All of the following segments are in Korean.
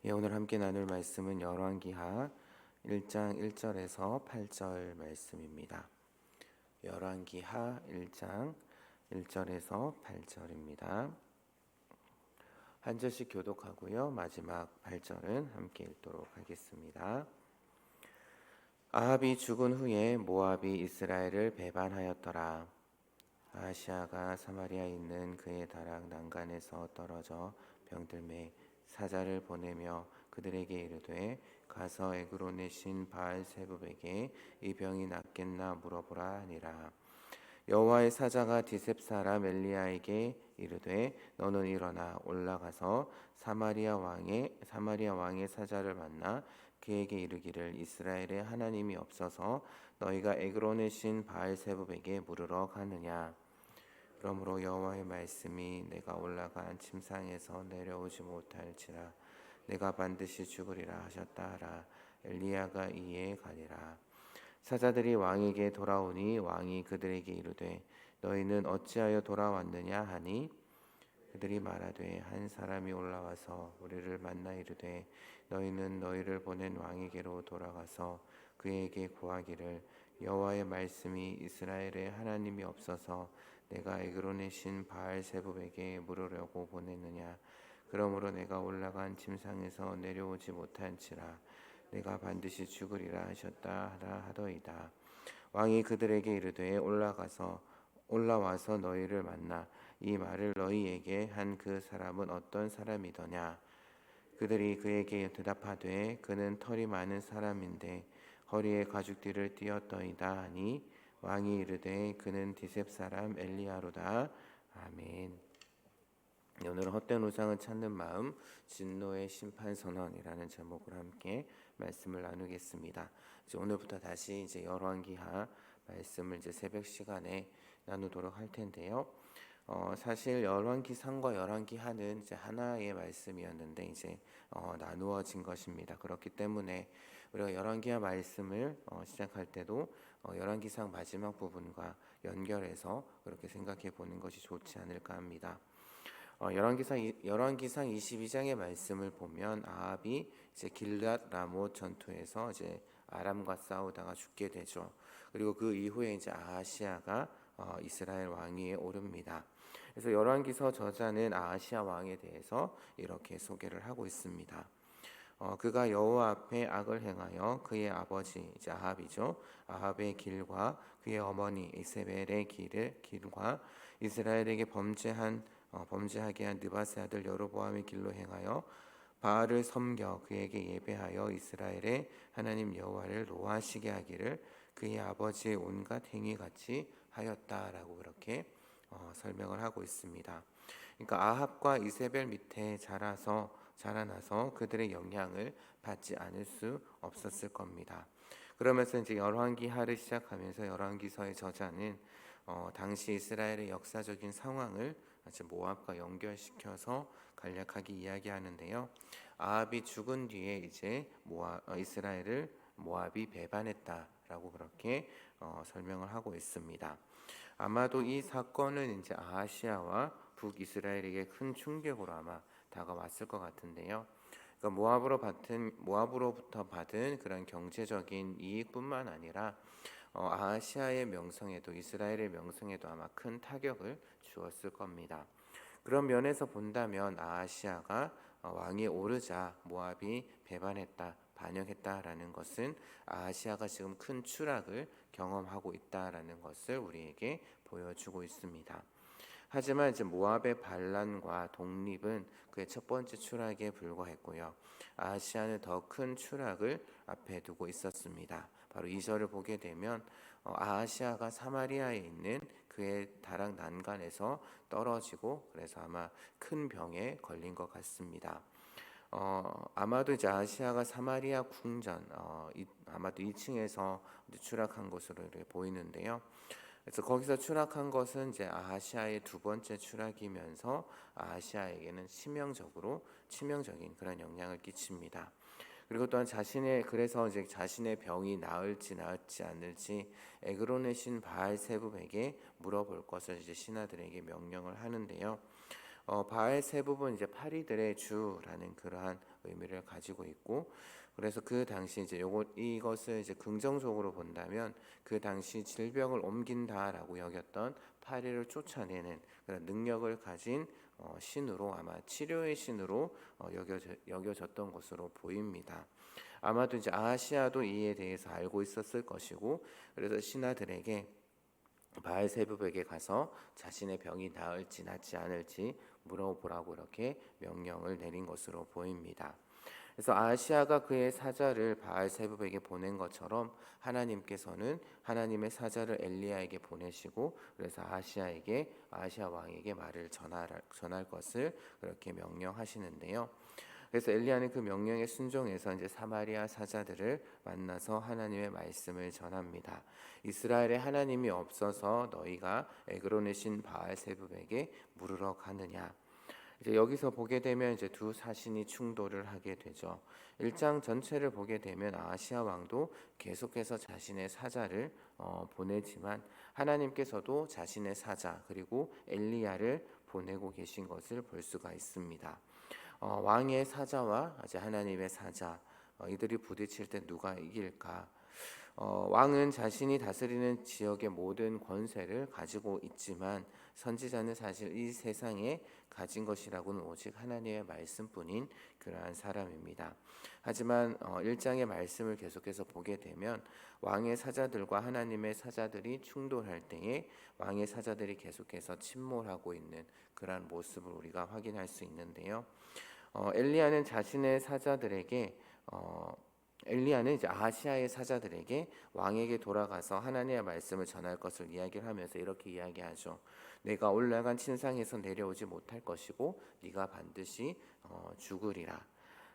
예, 오늘 함께 나눌 말씀은 열왕기하 1장 1절에서 8절 말씀입니다. 열왕기하 1장 1절에서 8절입니다. 한 절씩 교독하고요. 마지막 8절은 함께 읽도록 하겠습니다. 아합이 죽은 후에 모압이 이스라엘을 배반하였더라. 아하시아가 사마리아에 있는 그의 다락 난간에서 떨어져 병들매 사자를 보내며 그들에게 이르되 가서 에그론의 신 바알세붑에게 이 병이 낫겠나 물어보라 하니라. 여호와의 사자가 디셉 사람 엘리야에게 이르되 너는 일어나 올라가서 사마리아 왕의 사자를 만나 그에게 이르기를 이스라엘에 하나님이 없어서 너희가 에그론의 신 바알세붑에게 물으러 가느냐. 그러므로 여호와의 말씀이 내가 올라간 침상에서 내려오지 못할지라 내가 반드시 죽으리라 하셨다 하라. 엘리야가 이에 가니라. 사자들이 왕에게 돌아오니 왕이 그들에게 이르되 너희는 어찌하여 돌아왔느냐 하니 그들이 말하되 한 사람이 올라와서 우리를 만나 이르되 너희는 너희를 보낸 왕에게로 돌아가서 그에게 구하기를 여호와의 말씀이 이스라엘에 하나님이 없어서 내가 에그론의 신 바알세붑에게 물으려고 보냈느냐. 그러므로 내가 올라간 침상에서 내려오지 못한지라 내가 반드시 죽으리라 하셨다 하라 하더이다. 왕이 그들에게 이르되 올라와서 너희를 만나 이 말을 너희에게 한 그 사람은 어떤 사람이더냐. 그들이 그에게 대답하되 그는 털이 많은 사람인데 허리에 가죽띠를 띠었더이다 하니 왕이 이르되 그는 디셉 사람 엘리야로다. 아멘. 오늘은 헛된 우상을 찾는 마음, 진노의 심판 선언이라는 제목으로 함께 말씀을 나누겠습니다. 이제 오늘부터 다시 열왕기하 말씀을 새벽 시간에 나누도록 할 텐데요. 사실 열왕기상과 열왕기하는 하나의 말씀이었는데 나누어진 것입니다. 그렇기 때문에 우리가 열왕기하 말씀을 시작할 때도 열왕기상 마지막 부분과 연결해서 그렇게 생각해 보는 것이 좋지 않을까 합니다. 열왕기상 22장의 말씀을 보면 아합이 길앗 라못 전투에서 아람과 싸우다가 죽게 되죠. 그리고 그 이후에 아하시아가 이스라엘 왕위에 오릅니다. 그래서 열왕기서 저자는 아하시아 왕에 대해서 이렇게 소개를 하고 있습니다. 그가 여호와 앞에 악을 행하여 그의 아버지 아합이죠. 아합의 길과 그의 어머니 이세벨의 길과 이스라엘에게 범죄하게 한 느바세 아들 여로보암의 길로 행하여 바알을 섬겨 그에게 예배하여 이스라엘의 하나님 여호와를 노하시게 하기를 그의 아버지의 온갖 행위 같이 하였다라고 그렇게 설명을 하고 있습니다. 그러니까 아합과 이세벨 밑에 자라나서 그들의 영향을 받지 않을 수 없었을 겁니다. 그러면서 열왕기하를 시작하면서 열왕기서의 저자는 당시 이스라엘의 역사적인 상황을 모압과 연결시켜서 간략하게 이야기하는데요. 아합이 죽은 뒤에 이스라엘을 모압이 배반했다라고 그렇게 설명을 하고 있습니다. 아마도 이 사건은 아하시아와 북이스라엘에게 큰 충격으로 아마 다가왔을 것 같은데요. 그러니까 모압으로부터 받은 그런 경제적인 이익뿐만 아니라 아하시아의 명성에도 이스라엘의 명성에도 아마 큰 타격을 주었을 겁니다. 그런 면에서 본다면 아하시아가 왕위에 오르자 모압이 반역했다라는 것은 아하시아가 지금 큰 추락을 경험하고 있다라는 것을 우리에게 보여주고 있습니다. 하지만 모압의 반란과 독립은 그의 첫 번째 추락에 불과했고요. 아하시아는 더 큰 추락을 앞에 두고 있었습니다. 바로 2절을 보게 되면 아하시아가 사마리아에 있는 그의 다락 난간에서 떨어지고 그래서 아마 큰 병에 걸린 것 같습니다. 아마도 아하시아가 사마리아 궁전 아마도 2층에서 추락한 것으로 이렇게 보이는데요. 그래서 거기서 추락한 것은 아하시아의 두 번째 추락이면서 아하시아에게는 치명적인 그런 영향을 끼칩니다. 그리고 또한 그래서 자신의 병이 나을지 않을지 에그론의 신 바알세붑에게 물어볼 것을 신하들에게 명령을 하는데요. 바알 세부분 이제 파리들의 주라는 그러한 의미를 가지고 있고, 그래서 그 당시 이제 이것을 이제 긍정적으로 본다면 그 당시 질병을 옮긴다라고 여겼던 파리를 쫓아내는 그런 능력을 가진 신으로, 아마 치료의 신으로 여겨졌던 것으로 보입니다. 아마도 이제 아하시아도 이에 대해서 알고 있었을 것이고, 그래서 신하들에게 바알세붑에게 가서 자신의 병이 나을지 낫지 않을지 물어보라고 이렇게 명령을 내린 것으로 보입니다. 그래서 아하시아가 그의 사자를 바알세붑에게 보낸 것처럼 하나님께서는 하나님의 사자를 엘리야에게 보내시고, 그래서 아하시아 왕에게 말을 전할 것을 그렇게 명령하시는데요. 그래서 엘리야는 그 명령에 순종해서 이제 사마리아 사자들을 만나서 하나님의 말씀을 전합니다. 이스라엘에 하나님이 없어서 너희가 에그론의 신 바알세붑에게 물으러 가느냐? 이제 여기서 보게 되면 이제 두 사신이 충돌을 하게 되죠. 1장 전체를 보게 되면 아하시아 왕도 계속해서 자신의 사자를 보내지만 하나님께서도 자신의 사자 그리고 엘리야를 보내고 계신 것을 볼 수가 있습니다. 왕의 사자와 이제 하나님의 사자, 이들이 부딪힐 때 누가 이길까? 왕은 자신이 다스리는 지역의 모든 권세를 가지고 있지만 선지자는 사실 이 세상에 가진 것이라고는 오직 하나님의 말씀뿐인 그러한 사람입니다. 하지만 1장의 말씀을 계속해서 보게 되면 왕의 사자들과 하나님의 사자들이 충돌할 때에 왕의 사자들이 계속해서 침몰하고 있는 그러한 모습을 우리가 확인할 수 있는데요. 엘리야는 자신의 사자들에게 엘리야는 이제 아하시아의 사자들에게 왕에게 돌아가서 하나님의 말씀을 전할 것을 이야기를 하면서 이렇게 이야기하죠. 내가 올라간 침상에서 내려오지 못할 것이고 네가 반드시 죽으리라.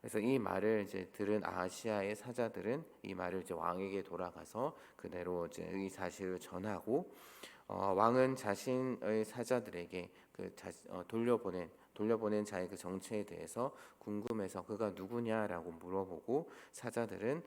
그래서 이 말을 이제 들은 아하시아의 사자들은 이 말을 이제 왕에게 돌아가서 그대로 이제 이 사실을 전하고, 왕은 자신의 사자들에게 돌려보낸 자의 그 정체에 대해서 궁금해서 그가 누구냐라고 물어보고 사자들의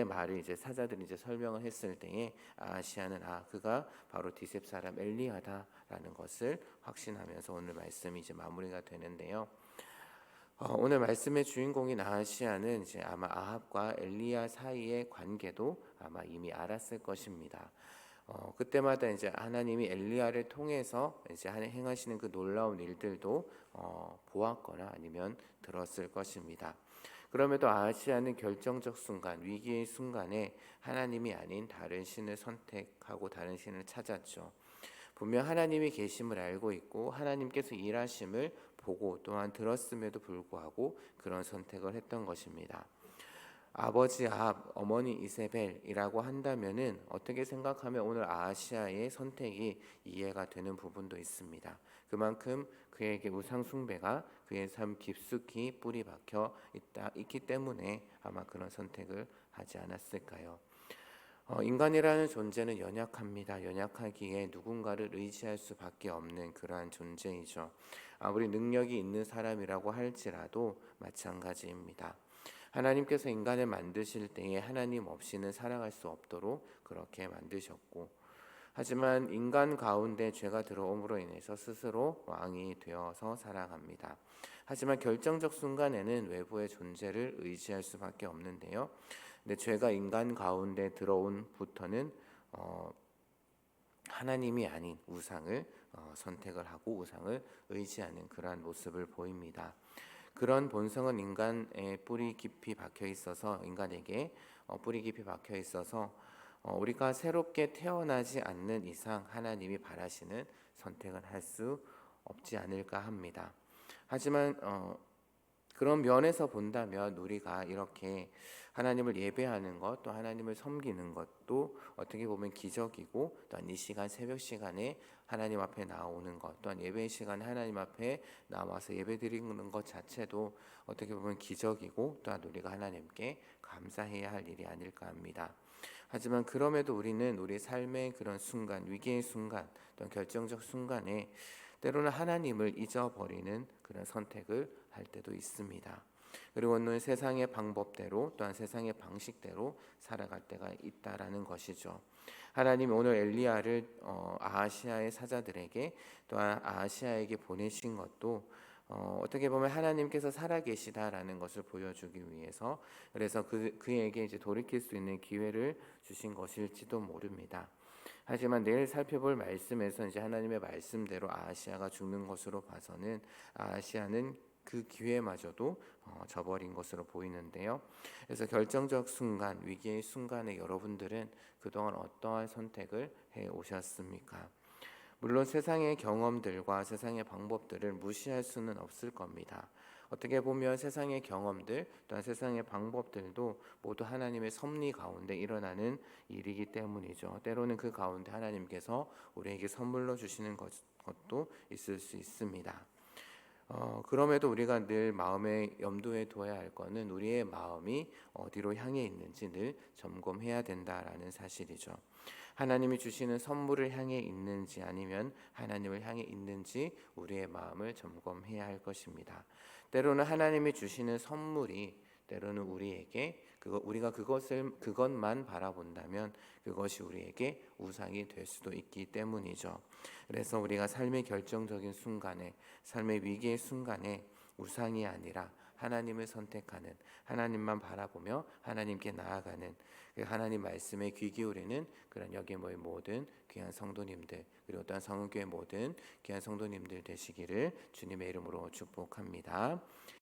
말을 이제 사자들이 이제 설명을 했을 때에 아하시아는 그가 바로 디셉 사람 엘리야다라는 것을 확신하면서 오늘 말씀이 이제 마무리가 되는데요. 오늘 말씀의 주인공인 아하시아는 이제 아마 아합과 엘리야 사이의 관계도 아마 이미 알았을 것입니다. 그때마다 이제 하나님이 엘리야를 통해서 이제 행하시는 그 놀라운 일들도 보았거나 아니면 들었을 것입니다. 그럼에도 아하시아는 결정적 순간, 위기의 순간에 하나님이 아닌 다른 신을 선택하고 다른 신을 찾았죠. 분명 하나님이 계심을 알고 있고 하나님께서 일하심을 보고 또한 들었음에도 불구하고 그런 선택을 했던 것입니다. 아버지 아합, 어머니 이세벨이라고 한다면은 어떻게 생각하면 오늘 아하시아의 선택이 이해가 되는 부분도 있습니다. 그만큼 그에게 우상 숭배가 그의 삶 깊숙이 뿌리 박혀 있기 때문에 아마 그런 선택을 하지 않았을까요? 인간이라는 존재는 연약합니다. 연약하기에 누군가를 의지할 수밖에 없는 그러한 존재이죠. 아무리 능력이 있는 사람이라고 할지라도 마찬가지입니다. 하나님께서 인간을 만드실 때에 하나님 없이는 살아갈 수 없도록 그렇게 만드셨고, 하지만 인간 가운데 죄가 들어옴으로 인해서 스스로 왕이 되어서 살아갑니다. 하지만 결정적 순간에는 외부의 존재를 의지할 수밖에 없는데요. 근데 죄가 인간 가운데 들어온부터는 하나님이 아닌 우상을 선택을 하고 우상을 의지하는 그러한 모습을 보입니다. 그런 본성은 인간의 뿌리 깊이 박혀 있어서 인간에게 뿌리 깊이 박혀 있어서 우리가 새롭게 태어나지 않는 이상 하나님이 바라시는 선택을 할 수 없지 않을까 합니다. 하지만 그런 면에서 본다면 우리가 이렇게 하나님을 예배하는 것, 또 하나님을 섬기는 것도 어떻게 보면 기적이고, 또한 이 시간 새벽 시간에 하나님 앞에 나오는 것, 또한 예배 시간에 하나님 앞에 나와서 예배드리는 것 자체도 어떻게 보면 기적이고, 또한 우리가 하나님께 감사해야 할 일이 아닐까 합니다. 하지만 그럼에도 우리는 우리 삶의 그런 순간, 위기의 순간, 또는 결정적 순간에 때로는 하나님을 잊어버리는 그런 선택을 할 때도 있습니다. 그리고는 세상의 방법대로 또한 세상의 방식대로 살아갈 때가 있다라는 것이죠. 하나님이 오늘 엘리야를 아하시아의 사자들에게 또한 아하시아에게 보내신 것도 어떻게 보면 하나님께서 살아계시다라는 것을 보여주기 위해서, 그래서 그에게 이제 돌이킬 수 있는 기회를 주신 것일지도 모릅니다. 하지만 내일 살펴볼 말씀에서 이제 하나님의 말씀대로 아하시아가 죽는 것으로 봐서는 아하시아는 그 기회마저도 저버린 것으로 보이는데요. 그래서 결정적 순간, 위기의 순간에 여러분들은 그동안 어떠한 선택을 해 오셨습니까? 물론 세상의 경험들과 세상의 방법들을 무시할 수는 없을 겁니다. 어떻게 보면 세상의 경험들 또한 세상의 방법들도 모두 하나님의 섭리 가운데 일어나는 일이기 때문이죠. 때로는 그 가운데 하나님께서 우리에게 선물로 주시는 것도 있을 수 있습니다. 그럼에도 우리가 늘 마음에 염두에 두어야 할 것은 우리의 마음이 어디로 향해 있는지 늘 점검해야 된다라는 사실이죠. 하나님이 주시는 선물을 향해 있는지 아니면 하나님을 향해 있는지 우리의 마음을 점검해야 할 것입니다. 때로는 하나님이 주시는 선물이 때로는 우리에게 우리가 그것만 바라본다면 그것이 우리에게 우상이 될 수도 있기 때문이죠. 그래서 우리가 삶의 결정적인 순간에, 삶의 위기의 순간에 우상이 아니라 하나님을 선택하는, 하나님만 바라보며 하나님께 나아가는, 하나님 말씀에 귀 기울이는 그런 여기 모인 모든 귀한 성도님들, 그리고 또한 성은교회 모든 귀한 성도님들 되시기를 주님의 이름으로 축복합니다.